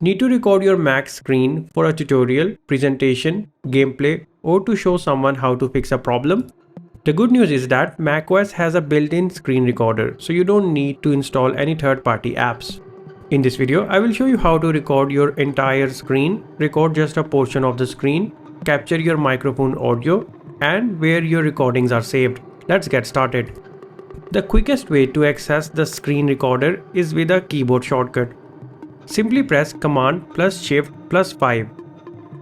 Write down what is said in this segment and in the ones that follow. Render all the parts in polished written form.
Need to record your Mac screen for a tutorial, presentation, gameplay, or to show someone how to fix a problem? The good news is that macOS has a built-in screen recorder, so you don't need to install any third-party apps. In this video, I will show you how to record your entire screen, record just a portion of the screen, capture your microphone audio, and where your recordings are saved. Let's get started. The quickest way to access the screen recorder is with a keyboard shortcut. Simply press Command plus Shift plus 5.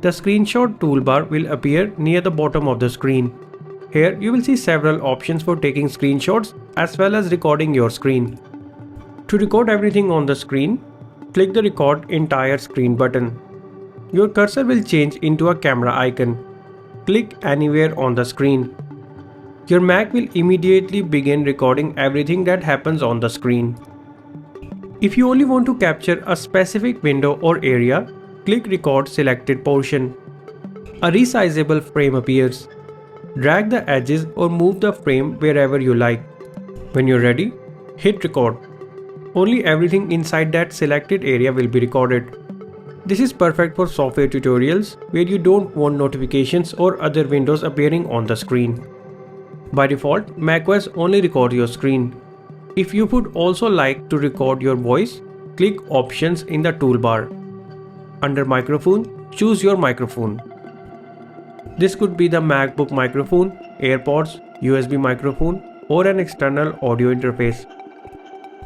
The screenshot toolbar will appear near the bottom of the screen. Here you will see several options for taking screenshots as well as recording your screen. To record everything on the screen, click the Record Entire Screen button. Your cursor will change into a camera icon. Click anywhere on the screen. Your Mac will immediately begin recording everything that happens on the screen. If you only want to capture a specific window or area, click Record Selected Portion. A resizable frame appears. Drag the edges or move the frame wherever you like. When you're ready, hit Record. Only everything inside that selected area will be recorded. This is perfect for software tutorials where you don't want notifications or other windows appearing on the screen. By default, macOS only records your screen. If you would also like to record your voice, click Options in the toolbar. Under Microphone, choose your microphone. This could be the MacBook microphone, AirPods, USB microphone, or an external audio interface.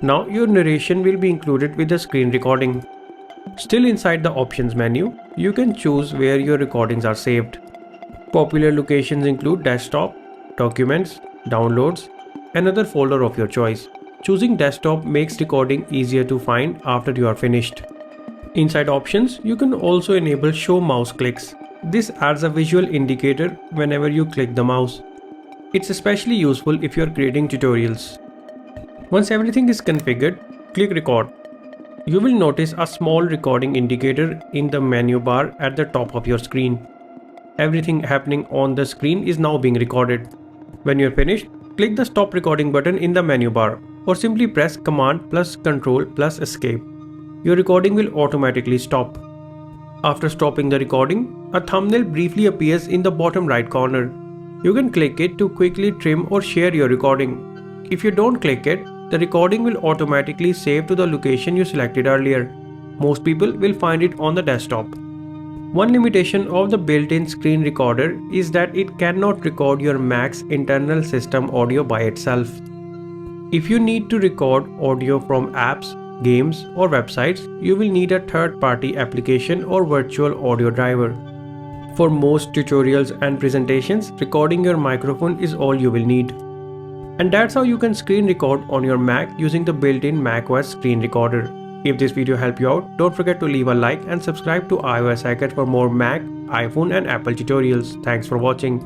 Now your narration will be included with the screen recording. Still inside the Options menu, you can choose where your recordings are saved. Popular locations include Desktop, Documents, Downloads, and other folder of your choice. Choosing Desktop makes recording easier to find after you are finished. Inside Options, you can also enable Show Mouse Clicks. This adds a visual indicator whenever you click the mouse. It's especially useful if you are creating tutorials. Once everything is configured, click Record. You will notice a small recording indicator in the menu bar at the top of your screen. Everything happening on the screen is now being recorded. When you're finished, click the Stop Recording button in the menu bar or simply press Command plus Control plus Escape. Your recording will automatically stop. After stopping the recording, a thumbnail briefly appears in the bottom right corner. You can click it to quickly trim or share your recording. If you don't click it, the recording will automatically save to the location you selected earlier. Most people will find it on the desktop. One limitation of the built-in screen recorder is that it cannot record your Mac's internal system audio by itself. If you need to record audio from apps, games, or websites, you will need a third-party application or virtual audio driver. For most tutorials and presentations, recording your microphone is all you will need. And that's how you can screen record on your Mac using the built-in macOS screen recorder. If this video helped you out, don't forget to leave a like and subscribe to iOS Hacker for more Mac, iPhone and Apple tutorials. Thanks for watching.